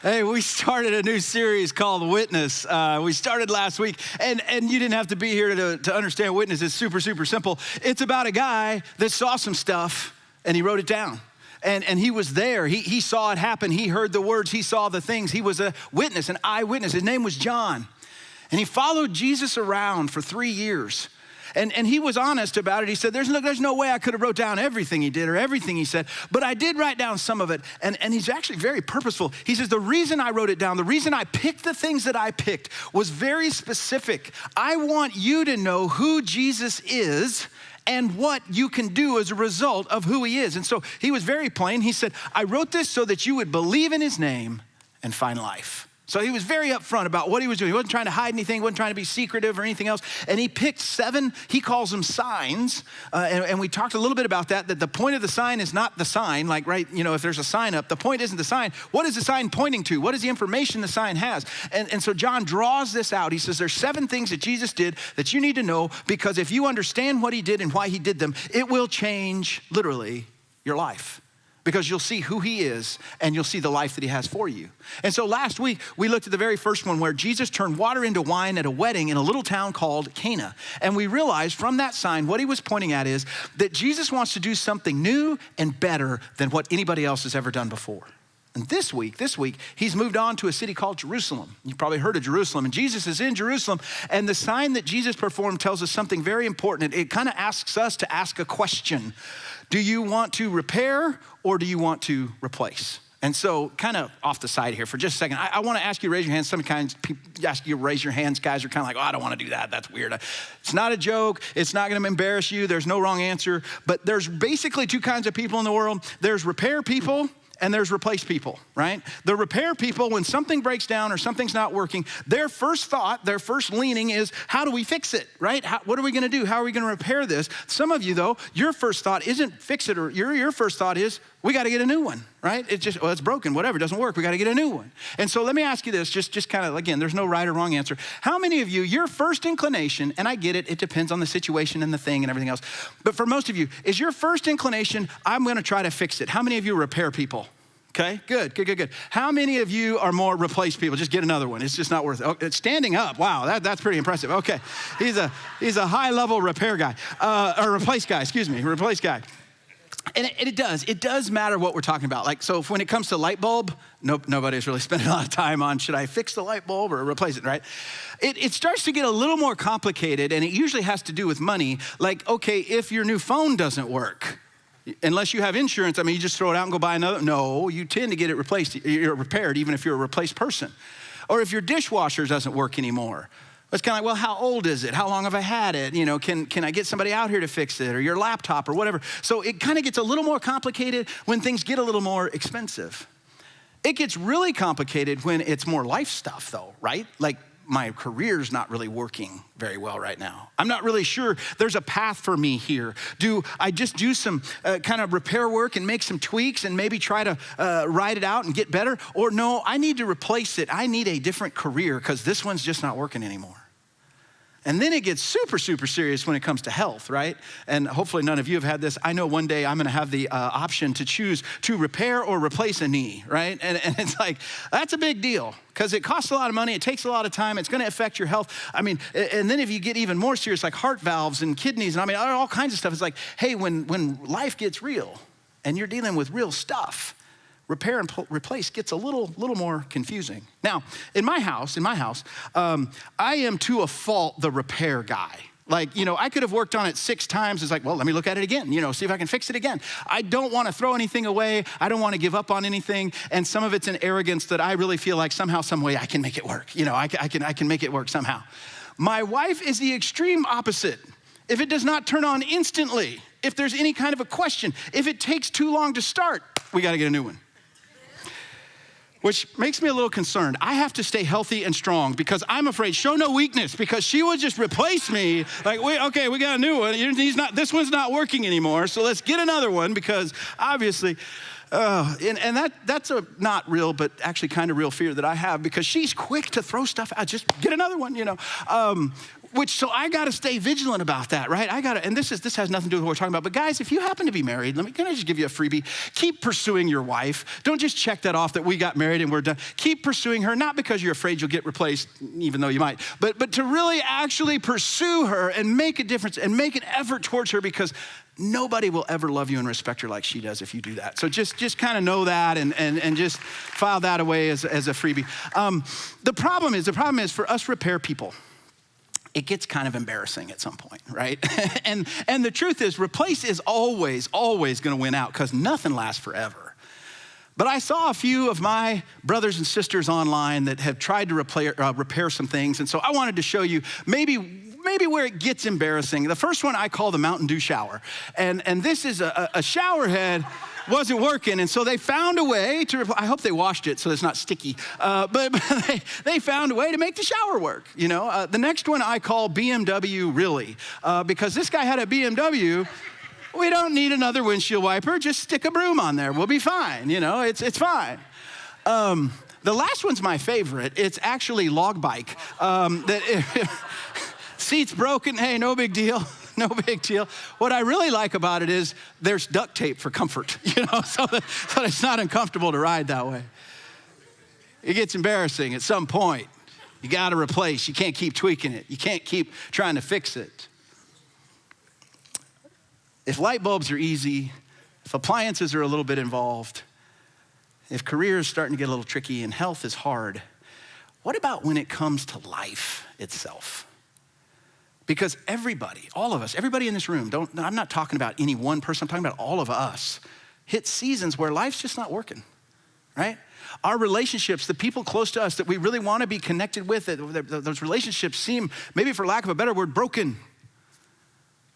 Hey, we started a new series called Witness. We started last week, and you didn't have to be here to understand Witness. It's super, super simple. It's about a guy that saw some stuff, and he wrote it down. And he was there. He saw it happen. He heard the words. He saw the things. He was a witness, an eyewitness. His name was John. And he followed Jesus around for 3 years. And he was honest about it. He said, there's no way I could have wrote down everything he did or everything he said, but I did write down some of it. And he's actually very purposeful. He says, the reason I wrote it down, the reason I picked the things that I picked was very specific. I want you to know who Jesus is and what you can do as a result of who he is. And so he was very plain. He said, I wrote this so that you would believe in his name and find life. So he was very upfront about what he was doing. He wasn't trying to hide anything. He wasn't trying to be secretive or anything else. And he picked 7, he calls them signs. And we talked a little bit about that the point of the sign is not the sign. Like, right, if there's a sign up, the point isn't the sign. What is the sign pointing to? What is the information the sign has? And so John draws this out. He says, there's 7 things that Jesus did that you need to know, because if you understand what he did and why he did them, it will change, literally, your life. Because you'll see who he is and you'll see the life that he has for you. And so last week, we looked at the very first one where Jesus turned water into wine at a wedding in a little town called Cana. And we realized from that sign, what he was pointing at is that Jesus wants to do something new and better than what anybody else has ever done before. And this week, he's moved on to a city called Jerusalem. You've probably heard of Jerusalem. And Jesus is in Jerusalem. And the sign that Jesus performed tells us something very important. It kind of asks us to ask a question. Do you want to repair or do you want to replace? And so kind of off the side here for just a second, I want to ask you to raise your hands. Sometimes people ask you to raise your hands. Guys are kind of like, oh, I don't want to do that. That's weird. It's not a joke. It's not going to embarrass you. There's no wrong answer. But there's basically 2 kinds of people in the world. There's repair people and there's replace people, right? The repair people, when something breaks down or something's not working, their first thought, their first leaning is, how do we fix it, right? What are we gonna do? How are we gonna repair this? Some of you though, your first thought isn't fix it, or your first thought is, we gotta get a new one, right? It's broken, whatever, it doesn't work, we gotta get a new one. And so let me ask you this, just kind of, again, there's no right or wrong answer. How many of you, your first inclination, and I get it, it depends on the situation and the thing and everything else, but for most of you, is your first inclination, I'm gonna try to fix it? How many of you repair people? Okay, good. How many of you are more replace people? Just get another one. It's just not worth it. Oh, it's standing up. Wow, that's pretty impressive. Okay, he's a high-level repair guy, or replace guy, replace guy. And it does matter what we're talking about. Like, so when it comes to light bulb, nobody's really spending a lot of time on, should I fix the light bulb or replace it, right? It starts to get a little more complicated, and it usually has to do with money. Like, okay, if your new phone doesn't work, unless you have insurance, you just throw it out and go buy another. No, you tend to get it replaced, you're repaired, even if you're a replaced person. Or if your dishwasher doesn't work anymore. It's kind of like, well, how old is it? How long have I had it? Can I get somebody out here to fix it? Or your laptop or whatever. So it kind of gets a little more complicated when things get a little more expensive. It gets really complicated when it's more life stuff though, right? Like, my career's not really working very well right now. I'm not really sure there's a path for me here. Do I just do some kind of repair work and make some tweaks and maybe try to ride it out and get better? Or no, I need to replace it. I need a different career because this one's just not working anymore. And then it gets super, super serious when it comes to health, right? And hopefully none of you have had this. I know one day I'm gonna have the option to choose to repair or replace a knee, right? And it's like, that's a big deal because it costs a lot of money, it takes a lot of time, it's gonna affect your health. And then if you get even more serious, like heart valves and kidneys, and all kinds of stuff, it's like, hey, when life gets real and you're dealing with real stuff, repair and replace gets a little more confusing. Now, in my house, I am to a fault the repair guy. Like, I could have worked on it 6 times. It's like, well, let me look at it again, see if I can fix it again. I don't want to throw anything away. I don't want to give up on anything. And some of it's an arrogance that I really feel like somehow, some way I can make it work. I can make it work somehow. My wife is the extreme opposite. If it does not turn on instantly, if there's any kind of a question, if it takes too long to start, we got to get a new one. Which makes me a little concerned. I have to stay healthy and strong because I'm afraid, show no weakness, because she would just replace me. Like, we got a new one. This one's not working anymore, so let's get another one because obviously, that's a not real, but actually kind of real fear that I have because she's quick to throw stuff out. Just get another one, So I got to stay vigilant about that, right? And this has nothing to do with what we're talking about. But guys, if you happen to be married, can I just give you a freebie? Keep pursuing your wife. Don't just check that off that we got married and we're done. Keep pursuing her, not because you're afraid you'll get replaced, even though you might, but to really actually pursue her and make a difference and make an effort towards her, because nobody will ever love you and respect her like she does if you do that. So just kind of know that and just file that away as a freebie. The problem is for us repair people, it gets kind of embarrassing at some point, right? and the truth is, replace is always gonna win out, because nothing lasts forever. But I saw a few of my brothers and sisters online that have tried to repair some things, and so I wanted to show you maybe where it gets embarrassing. The first one I call the Mountain Dew shower. And this is a shower head wasn't working, and so they found a way to, I hope they washed it so it's not sticky, but they found a way to make the shower work, you know. The next one I call BMW Really, because this guy had a BMW. We don't need another windshield wiper, just stick a broom on there, we'll be fine, you know, it's fine. The last one's my favorite. It's actually Log Bike. Seat's broken, hey, no big deal. No big deal. What I really like about it is there's duct tape for comfort, you know, so that it's not uncomfortable to ride that way. It gets embarrassing at some point. You got to replace. You can't keep tweaking it. You can't keep trying to fix it. If light bulbs are easy, if appliances are a little bit involved, if career is starting to get a little tricky and health is hard, what about when it comes to life itself? Because everybody, all of us, everybody in this room, I'm not talking about any one person, I'm talking about all of us, hit seasons where life's just not working, right? Our relationships, the people close to us that we really want to be connected with, those relationships seem, maybe for lack of a better word, broken.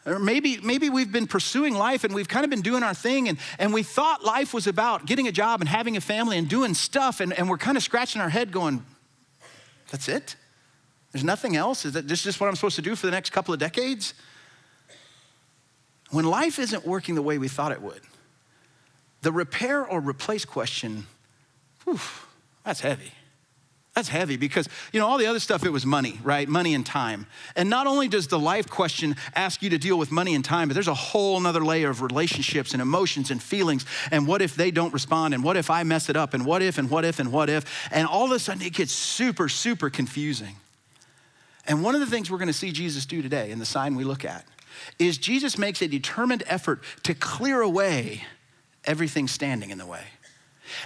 Or maybe we've been pursuing life and we've kind of been doing our thing, and we thought life was about getting a job and having a family and doing stuff, and we're kind of scratching our head going, that's it? There's nothing else? Is that this just what I'm supposed to do for the next couple of decades? When life isn't working the way we thought it would, the repair or replace question, that's heavy. That's heavy because, you know, all the other stuff, it was money, right? Money and time. And not only does the life question ask you to deal with money and time, but there's a whole nother layer of relationships and emotions and feelings. And what if they don't respond? And what if I mess it up? And what if, and what if, and what if? And all of a sudden it gets super, super confusing. And one of the things we're gonna see Jesus do today, and the sign we look at, is Jesus makes a determined effort to clear away everything standing in the way.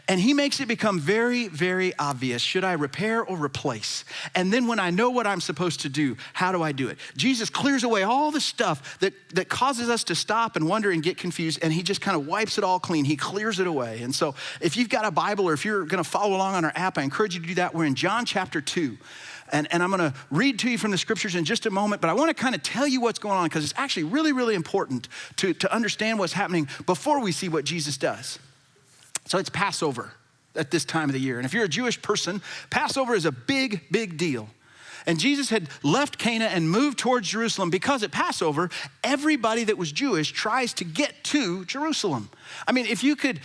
And he makes it become very, very obvious. Should I repair or replace? And then when I know what I'm supposed to do, how do I do it? Jesus clears away all the stuff that causes us to stop and wonder and get confused, and he just kind of wipes it all clean. He clears it away. And so if you've got a Bible or if you're gonna follow along on our app, I encourage you to do that. We're in John chapter 2. And I'm gonna read to you from the scriptures in just a moment, but I wanna kind of tell you what's going on because it's actually really, really important to understand what's happening before we see what Jesus does. So it's Passover at this time of the year. And if you're a Jewish person, Passover is a big, big deal. And Jesus had left Cana and moved towards Jerusalem because at Passover, everybody that was Jewish tries to get to Jerusalem. I mean, if you could,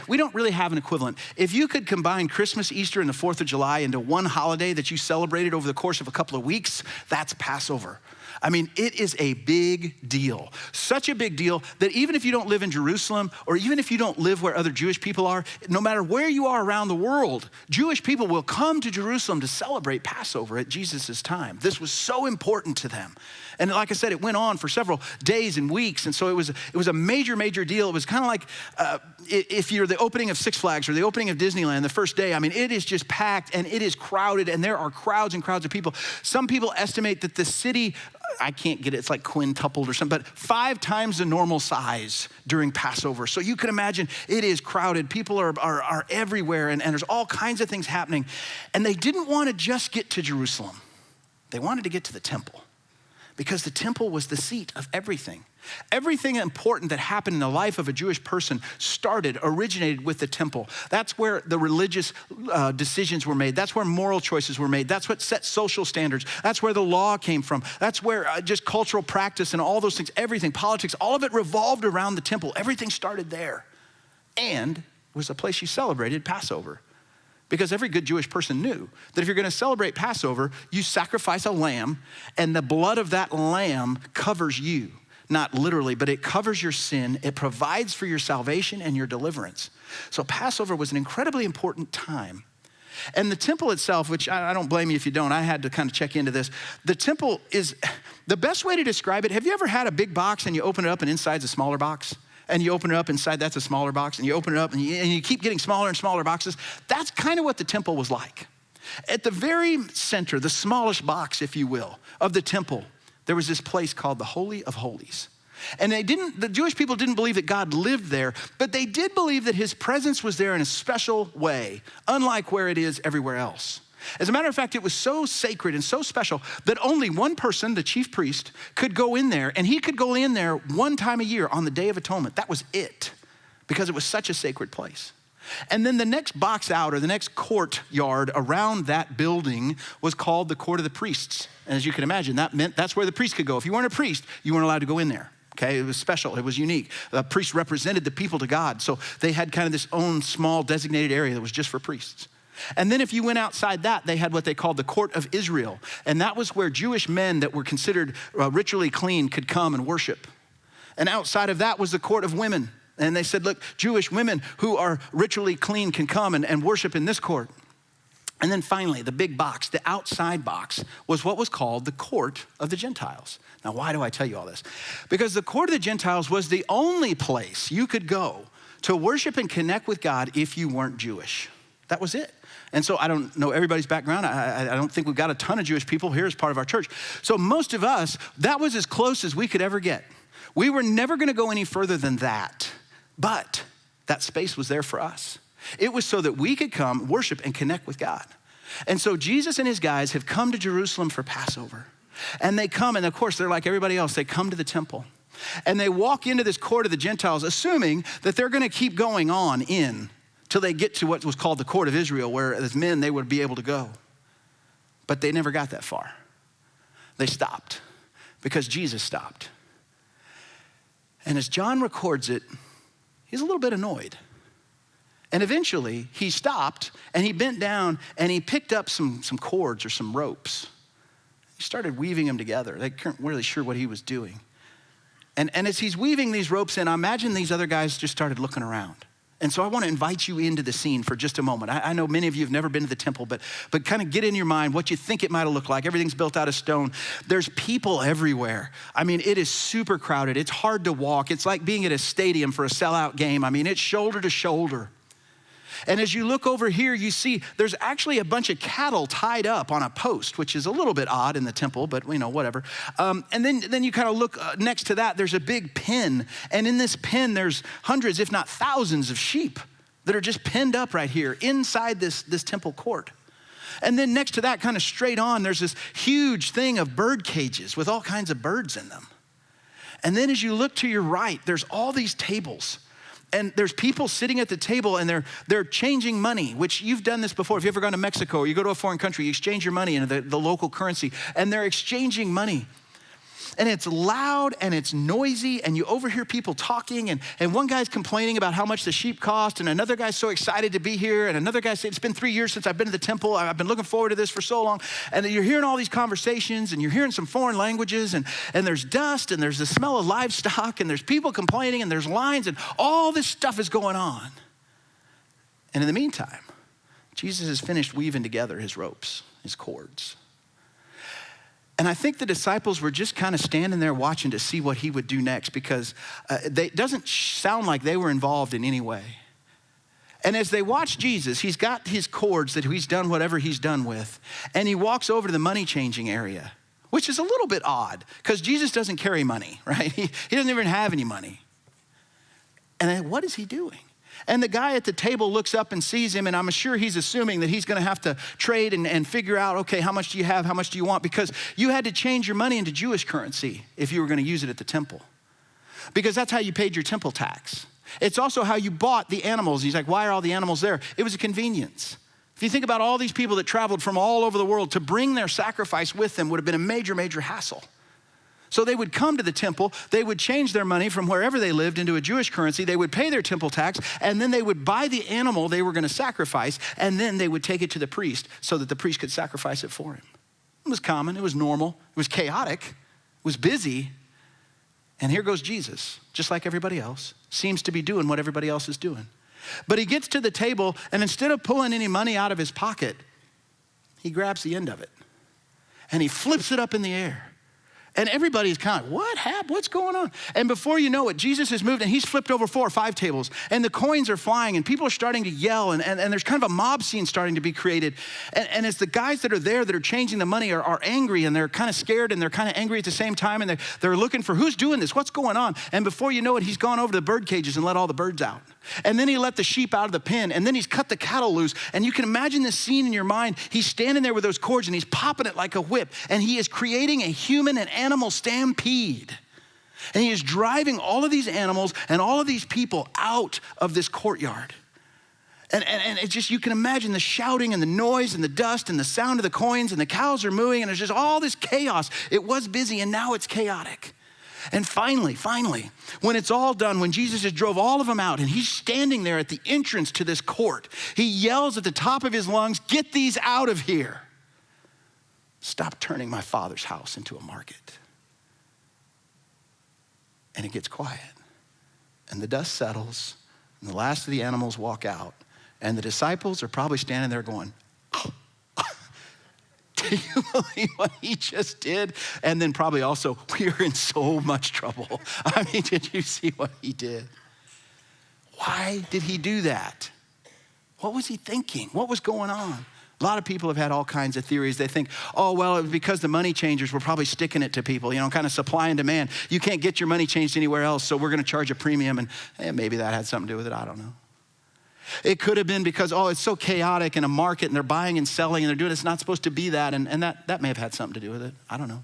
we don't really have an equivalent. If you could combine Christmas, Easter, and the 4th of July into one holiday that you celebrated over the course of a couple of weeks, that's Passover. I mean, it is a big deal. Such a big deal that even if you don't live in Jerusalem, or even if you don't live where other Jewish people are, no matter where you are around the world, Jewish people will come to Jerusalem to celebrate Passover at Jesus' time. This was so important to them. And like I said, it went on for several days and weeks. And so it was a major, major deal. It was kind of like if you're the opening of Six Flags or the opening of Disneyland the first day, I mean, it is just packed and it is crowded and there are crowds and crowds of people. Some people estimate that the city, I can't get it, it's like quintupled or something, but 5 times the normal size during Passover. So you can imagine it is crowded. People are everywhere and there's all kinds of things happening. And they didn't want to just get to Jerusalem. They wanted to get to the temple because the temple was the seat of everything. Everything important that happened in the life of a Jewish person originated with the temple. That's where the religious decisions were made. That's where moral choices were made. That's what set social standards. That's where the law came from. That's where just cultural practice and all those things, everything, politics, all of it revolved around the temple. Everything started there. And it was a place you celebrated Passover Because every good Jewish person knew that if you're gonna celebrate Passover, you sacrifice a lamb, and the blood of that lamb covers you. Not literally, but it covers your sin. It provides for your salvation and your deliverance. So Passover was an incredibly important time. And the temple itself, which I don't blame you if you don't, I had to kind of check into this. The temple is, the best way to describe it, have you ever had a big box and you open it up and inside's a smaller box? And you open it up, inside that's a smaller box, and you open it up and you keep getting smaller and smaller boxes. That's kind of what the temple was like. At the very center, the smallest box, if you will, of the temple, there was this place called the Holy of Holies. And the Jewish people didn't believe that God lived there, but they did believe that his presence was there in a special way, unlike where it is everywhere else. As a matter of fact, it was so sacred and so special that only one person, the chief priest, could go in there, and he could go in there one time a year on the Day of Atonement. That was it, because it was such a sacred place. And then the next box out, or the next courtyard around that building, was called the Court of the Priests. And as you can imagine, that meant that's where the priest could go. If you weren't a priest, you weren't allowed to go in there. Okay, it was special, it was unique. The priests represented the people to God, so they had kind of this own small designated area that was just for priests. And then if you went outside that, they had what they called the Court of Israel. And that was where Jewish men that were considered ritually clean could come and worship. And outside of that was the Court of Women. And they said, look, Jewish women who are ritually clean can come and worship in this court. And then finally, the big box, the outside box, was what was called the Court of the Gentiles. Now, why do I tell you all this? Because the Court of the Gentiles was the only place you could go to worship and connect with God if you weren't Jewish. That was it. And so I don't know everybody's background. I don't think we've got a ton of Jewish people here as part of our church. So most of us, that was as close as we could ever get. We were never gonna go any further than that. But that space was there for us. It was so that we could come, worship, and connect with God. And so Jesus and his guys have come to Jerusalem for Passover. And they come, and of course, they're like everybody else. They come to the temple. And they walk into this court of the Gentiles, assuming that they're gonna keep going on in till they get to what was called the Court of Israel, where as men, they would be able to go. But they never got that far. They stopped because Jesus stopped. And as John records it, he's a little bit annoyed. And eventually he stopped and he bent down and he picked up some cords or some ropes. He started weaving them together. They weren't really sure what he was doing. And as he's weaving these ropes in, I imagine these other guys just started looking around. And so I want to invite you into the scene for just a moment. I know many of you have never been to the temple, but kind of get in your mind what you think it might have looked like. Everything's built out of stone. There's people everywhere. I mean, it is super crowded. It's hard to walk. It's like being at a stadium for a sellout game. I mean, it's shoulder to shoulder. And as you look over here, you see there's actually a bunch of cattle tied up on a post, which is a little bit odd in the temple, but whatever. And then you kind of look next to that, there's a big pen. And in this pen, there's hundreds, if not thousands of sheep that are just penned up right here inside this temple court. And then next to that, kind of straight on, there's this huge thing of bird cages with all kinds of birds in them. And then as you look to your right, there's all these tables. And there's people sitting at the table and they're changing money, which you've done this before. If you've ever gone to Mexico or you go to a foreign country, you exchange your money into the local currency, and they're exchanging money. And it's loud and it's noisy, and you overhear people talking, and one guy's complaining about how much the sheep cost, and another guy's so excited to be here, and another guy said, it's been 3 years since I've been to the temple. I've been looking forward to this for so long. And you're hearing all these conversations, and you're hearing some foreign languages, and there's dust, and there's the smell of livestock, and there's people complaining, and there's lines, and all this stuff is going on. And in the meantime, Jesus has finished weaving together his ropes, his cords. And I think the disciples were just kind of standing there watching to see what he would do next, because it doesn't sound like they were involved in any way. And as they watch Jesus, he's got his cords that he's done whatever he's done with, and he walks over to the money changing area, which is a little bit odd because Jesus doesn't carry money, right? He doesn't even have any money. And then what is he doing? And the guy at the table looks up and sees him, and I'm sure he's assuming that he's gonna have to trade and figure out, okay, how much do you have, how much do you want? Because you had to change your money into Jewish currency if you were gonna use it at the temple. Because that's how you paid your temple tax. It's also how you bought the animals. He's like, why are all the animals there? It was a convenience. If you think about all these people that traveled from all over the world, to bring their sacrifice with them would have been a major, major hassle. So they would come to the temple, they would change their money from wherever they lived into a Jewish currency, they would pay their temple tax, and then they would buy the animal they were gonna sacrifice, and then they would take it to the priest so that the priest could sacrifice it for him. It was common, it was normal, it was chaotic, it was busy. And here goes Jesus, just like everybody else, seems to be doing what everybody else is doing. But he gets to the table, and instead of pulling any money out of his pocket, he grabs the end of it, and he flips it up in the air. And everybody's kind of, what happened? What's going on? And before you know it, Jesus has moved and he's flipped over 4 or 5 tables and the coins are flying and people are starting to yell and there's kind of a mob scene starting to be created. And as the guys that are there that are changing the money are angry and they're kind of scared and they're kind of angry at the same time and they're looking for who's doing this? What's going on? And before you know it, he's gone over to the bird cages and let all the birds out. And then he let the sheep out of the pen and then he's cut the cattle loose. And you can imagine this scene in your mind. He's standing there with those cords and he's popping it like a whip and he is creating a human and animal stampede. And he is driving all of these animals and all of these people out of this courtyard. And it's just, you can imagine the shouting and the noise and the dust and the sound of the coins and the cows are mooing and there's just all this chaos. It was busy and now it's chaotic. And finally, when it's all done, when Jesus has drove all of them out and he's standing there at the entrance to this court, he yells at the top of his lungs, "Get these out of here. Stop turning my Father's house into a market." And it gets quiet and the dust settles and the last of the animals walk out and the disciples are probably standing there going, "Do you believe what he just did?" And then probably also, "We're in so much trouble." I mean, did you see what he did? Why did he do that? What was he thinking? What was going on? A lot of people have had all kinds of theories. They think, oh, well, it was because the money changers were probably sticking it to people, kind of supply and demand. You can't get your money changed anywhere else, so we're gonna charge a premium. And maybe that had something to do with it, I don't know. It could have been because, it's so chaotic in a market and they're buying and selling and they're doing, it's not supposed to be that. And that may have had something to do with it. I don't know.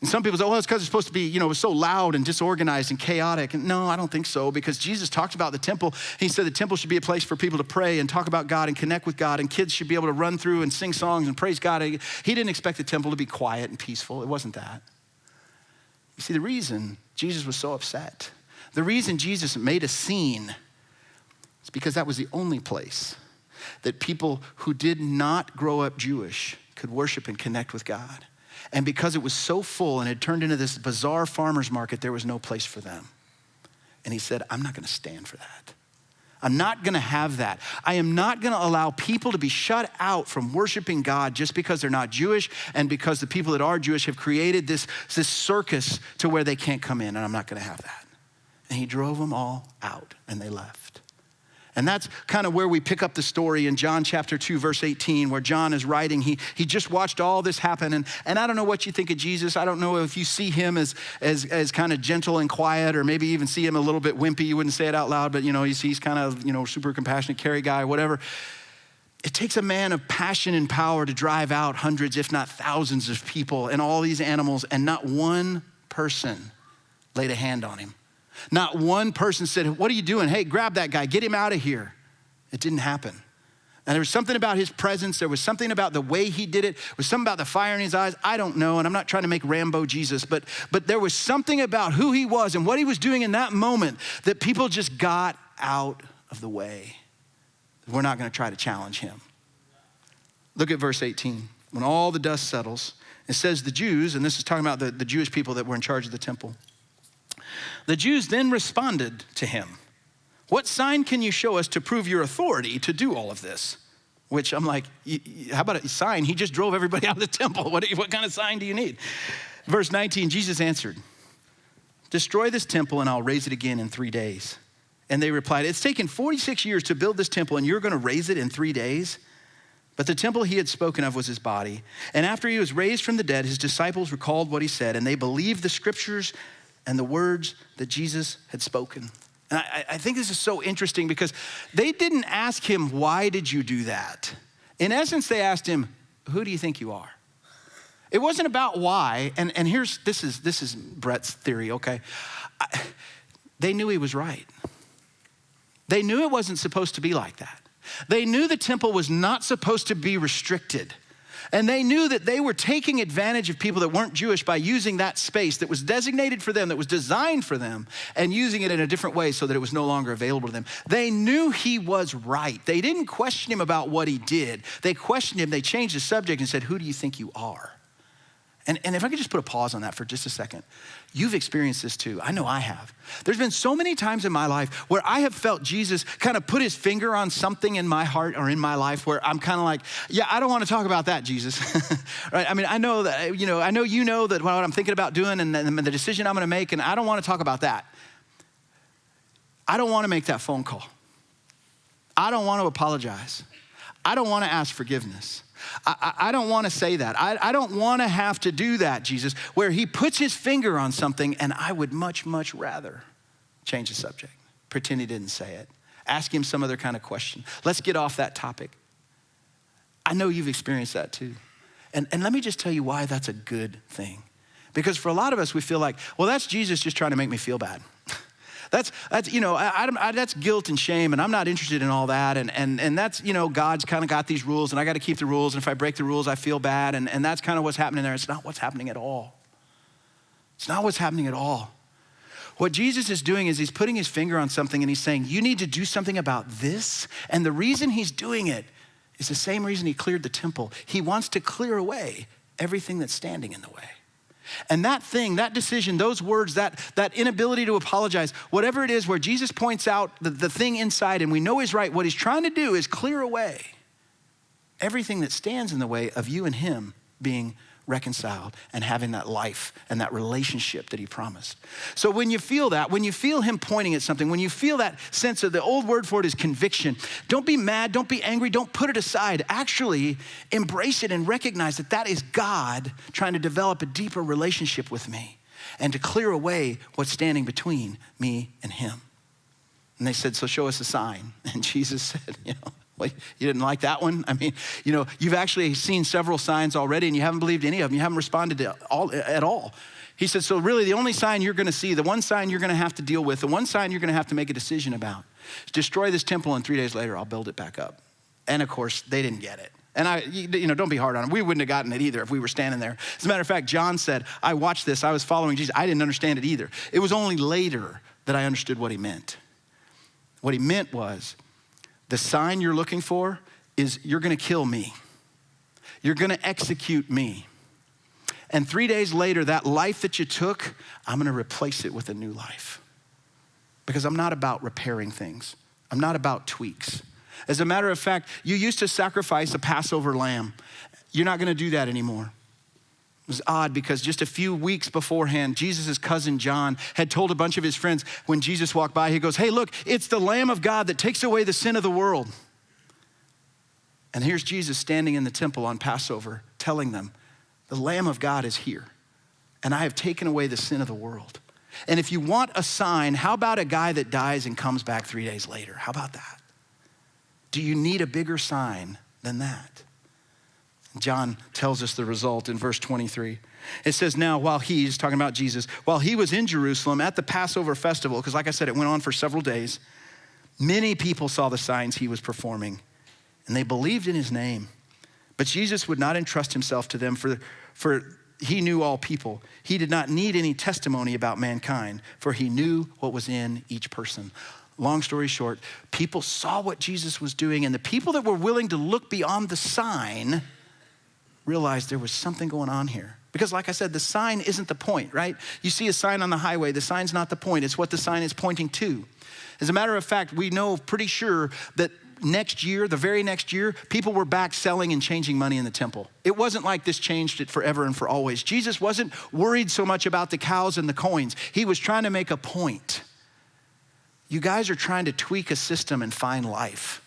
And some people say, it's because it's supposed to be, it was so loud and disorganized and chaotic. And no, I don't think so, because Jesus talked about the temple. He said the temple should be a place for people to pray and talk about God and connect with God, and kids should be able to run through and sing songs and praise God. He didn't expect the temple to be quiet and peaceful. It wasn't that. You see, the reason Jesus was so upset, the reason Jesus made a scene, is because that was the only place that people who did not grow up Jewish could worship and connect with God. And because it was so full and had turned into this bizarre farmer's market, there was no place for them. And he said, I'm not gonna stand for that. I'm not gonna have that. I am not gonna allow people to be shut out from worshiping God just because they're not Jewish and because the people that are Jewish have created this circus to where they can't come in, and I'm not gonna have that. And he drove them all out and they left. And that's kind of where we pick up the story in John chapter 2, verse 18, where John is writing. He just watched all this happen. And I don't know what you think of Jesus. I don't know if you see him as kind of gentle and quiet, or maybe even see him a little bit wimpy. You wouldn't say it out loud, but he's kind of, super compassionate, carry guy, whatever. It takes a man of passion and power to drive out hundreds, if not thousands of people and all these animals, and not one person laid a hand on him. Not one person said, what are you doing? Hey, grab that guy, get him out of here. It didn't happen. And there was something about his presence. There was something about the way he did it. There was something about the fire in his eyes. I don't know, and I'm not trying to make Rambo Jesus, but there was something about who he was and what he was doing in that moment that people just got out of the way. We're not gonna try to challenge him. Look at verse 18. When all the dust settles, it says the Jews, and this is talking about the Jewish people that were in charge of the temple. The Jews then responded to him, what sign can you show us to prove your authority to do all of this? Which I'm like, how about a sign? He just drove everybody out of the temple. What kind of sign do you need? Verse 19, Jesus answered, destroy this temple and I'll raise it again in 3 days. And they replied, it's taken 46 years to build this temple and you're gonna raise it in 3 days? But the temple he had spoken of was his body. And after he was raised from the dead, his disciples recalled what he said, and they believed the scriptures and the words that Jesus had spoken. And I think this is so interesting because they didn't ask him, why did you do that? In essence, they asked him, who do you think you are? It wasn't about why, and this is Brett's theory, okay? They knew he was right. They knew it wasn't supposed to be like that. They knew the temple was not supposed to be restricted. And they knew that they were taking advantage of people that weren't Jewish by using that space that was designated for them, that was designed for them, and using it in a different way so that it was no longer available to them. They knew he was right. They didn't question him about what he did. They questioned him. They changed the subject and said, who do you think you are? And if I could just put a pause on that for just a second. You've experienced this too. I know I have. There's been so many times in my life where I have felt Jesus kind of put his finger on something in my heart or in my life where I'm kind of like, yeah, I don't want to talk about that, Jesus. Right? I mean, I know that, I know you know that what I'm thinking about doing and the decision I'm going to make, and I don't want to talk about that. I don't want to make that phone call. I don't want to apologize. I don't want to ask forgiveness. I don't want to say that. I don't want to have to do that, Jesus, where he puts his finger on something and I would much, much rather change the subject, pretend he didn't say it, ask him some other kind of question. Let's get off that topic. I know you've experienced that too. And let me just tell you why that's a good thing. Because for a lot of us, we feel like, well, that's Jesus just trying to make me feel bad. That's that's guilt and shame, and I'm not interested in all that. And that's, God's kind of got these rules, and I got to keep the rules. And if I break the rules, I feel bad. And that's kind of what's happening there. It's not what's happening at all. It's not what's happening at all. What Jesus is doing is he's putting his finger on something, and he's saying, you need to do something about this. And the reason he's doing it is the same reason he cleared the temple. He wants to clear away everything that's standing in the way. And that thing, that decision, those words, that inability to apologize, whatever it is where Jesus points out the thing inside and we know he's right, what he's trying to do is clear away everything that stands in the way of you and him being reconciled and having that life and that relationship that he promised. So when you feel that, when you feel him pointing at something, when you feel that sense of, the old word for it is conviction, don't be mad, don't be angry, don't put it aside. Actually embrace it and recognize that that is God trying to develop a deeper relationship with me and to clear away what's standing between me and him. And they said, so show us a sign. And Jesus said, well, you didn't like that one? I mean, you've actually seen several signs already and you haven't believed any of them. You haven't responded to at all. He said, so really the only sign you're gonna see, the one sign you're gonna have to deal with, the one sign you're gonna have to make a decision about is destroy this temple and 3 days later I'll build it back up. And of course, they didn't get it. And don't be hard on them. We wouldn't have gotten it either if we were standing there. As a matter of fact, John said, I watched this, I was following Jesus. I didn't understand it either. It was only later that I understood what he meant. What he meant was, the sign you're looking for is you're gonna kill me. You're gonna execute me. And 3 days later, that life that you took, I'm gonna replace it with a new life. Because I'm not about repairing things. I'm not about tweaks. As a matter of fact, you used to sacrifice a Passover lamb. You're not gonna do that anymore. It was odd because just a few weeks beforehand, Jesus' cousin John had told a bunch of his friends when Jesus walked by, he goes, hey, look, it's the Lamb of God that takes away the sin of the world. And here's Jesus standing in the temple on Passover telling them, the Lamb of God is here and I have taken away the sin of the world. And if you want a sign, how about a guy that dies and comes back 3 days later? How about that? Do you need a bigger sign than that? John tells us the result in verse 23. It says, now while he's talking about Jesus, while he was in Jerusalem at the Passover festival, because like I said, it went on for several days, many people saw the signs he was performing and they believed in his name. But Jesus would not entrust himself to them for he knew all people. He did not need any testimony about mankind, for he knew what was in each person. Long story short, people saw what Jesus was doing, and the people that were willing to look beyond the sign realized there was something going on here. Because like I said, the sign isn't the point, right? You see a sign on the highway, the sign's not the point, it's what the sign is pointing to. As a matter of fact, we know pretty sure that next year, the very next year, people were back selling and changing money in the temple. It wasn't like this changed it forever and for always. Jesus wasn't worried so much about the cows and the coins. He was trying to make a point. You guys are trying to tweak a system and find life.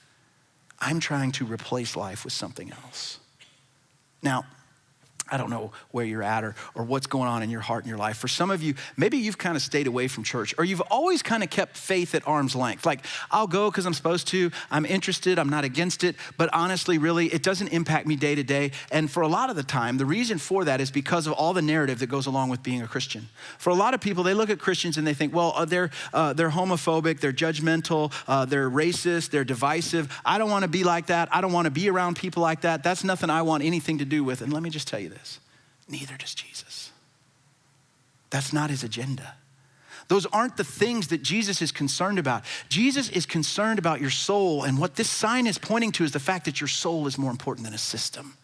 I'm trying to replace life with something else. Now, I don't know where you're at or what's going on in your heart and your life. For some of you, maybe you've kind of stayed away from church, or you've always kind of kept faith at arm's length. Like, I'll go because I'm supposed to, I'm interested, I'm not against it, but honestly, really, it doesn't impact me day to day. And for a lot of the time, the reason for that is because of all the narrative that goes along with being a Christian. For a lot of people, they look at Christians and they think, well, they're homophobic, they're judgmental, they're racist, they're divisive. I don't want to be like that. I don't want to be around people like that. That's nothing I want anything to do with. And let me just tell you this. Neither does Jesus. That's not his agenda. Those aren't the things that Jesus is concerned about. Jesus is concerned about your soul, and what this sign is pointing to is the fact that your soul is more important than a system.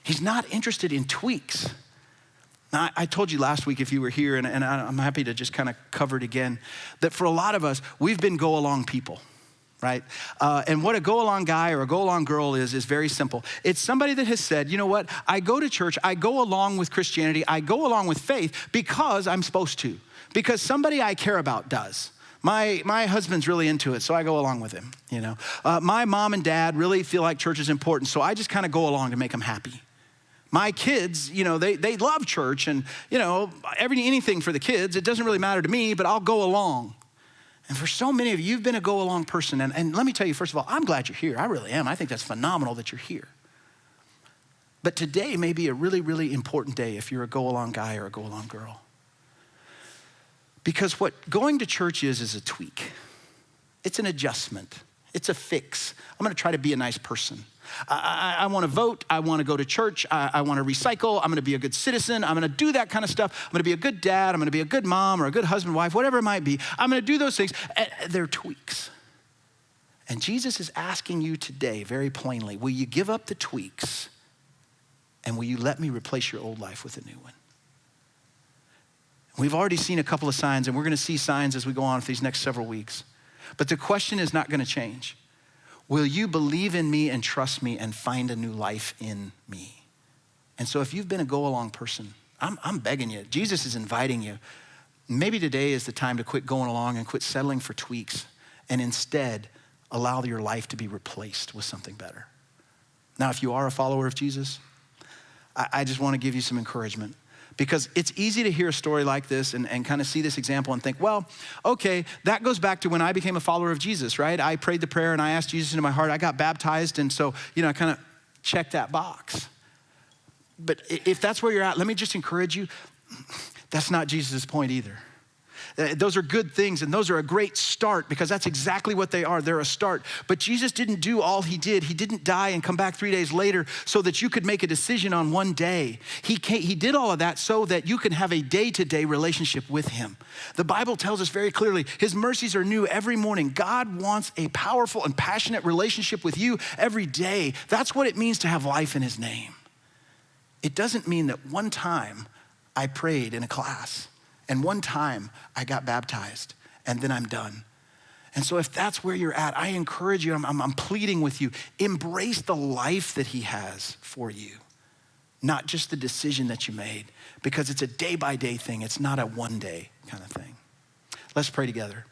He's not interested in tweaks. Now, I told you last week, if you were here, and I'm happy to just kind of cover it again, that for a lot of us, we've been go-along people. Right? And what a go-along guy or a go-along girl is very simple. It's somebody that has said, you know what, I go to church, I go along with Christianity, I go along with faith because I'm supposed to, because somebody I care about does. My husband's really into it, so I go along with him, you know. My mom and dad really feel like church is important, so I just kind of go along to make them happy. My kids, you know, they love church and, you know, anything for the kids. It doesn't really matter to me, but I'll go along. And for so many of you, you've been a go-along person. And let me tell you, first of all, I'm glad you're here. I really am. I think that's phenomenal that you're here. But today may be a really, really important day if you're a go-along guy or a go-along girl. Because what going to church is a tweak. It's an adjustment. It's a fix. I'm going to try to be a nice person. I want to vote. I want to go to church. I want to recycle. I'm going to be a good citizen. I'm going to do that kind of stuff. I'm going to be a good dad. I'm going to be a good mom or a good husband, wife, whatever it might be. I'm going to do those things. They're tweaks. And Jesus is asking you today very plainly, will you give up the tweaks and will you let me replace your old life with a new one? We've already seen a couple of signs, and we're going to see signs as we go on for these next several weeks. But the question is not going to change. Will you believe in me and trust me and find a new life in me? And so if you've been a go-along person, I'm begging you. Jesus is inviting you. Maybe today is the time to quit going along and quit settling for tweaks and instead allow your life to be replaced with something better. Now, if you are a follower of Jesus, I just want to give you some encouragement. Because it's easy to hear a story like this and kind of see this example and think, well, okay, that goes back to when I became a follower of Jesus, right? I prayed the prayer and I asked Jesus into my heart. I got baptized, and so, you know, I kind of checked that box. But if that's where you're at, let me just encourage you, that's not Jesus' point either. Those are good things, and those are a great start because that's exactly what they are. They're a start. But Jesus didn't do all he did. He didn't die and come back 3 days later so that you could make a decision on one day. He did all of that so that you can have a day-to-day relationship with him. The Bible tells us very clearly, his mercies are new every morning. God wants a powerful and passionate relationship with you every day. That's what it means to have life in his name. It doesn't mean that one time I prayed in a class and one time I got baptized and then I'm done. And so if that's where you're at, I encourage you, I'm pleading with you, embrace the life that he has for you, not just the decision that you made, because it's a day-by-day thing. It's not a one-day kind of thing. Let's pray together.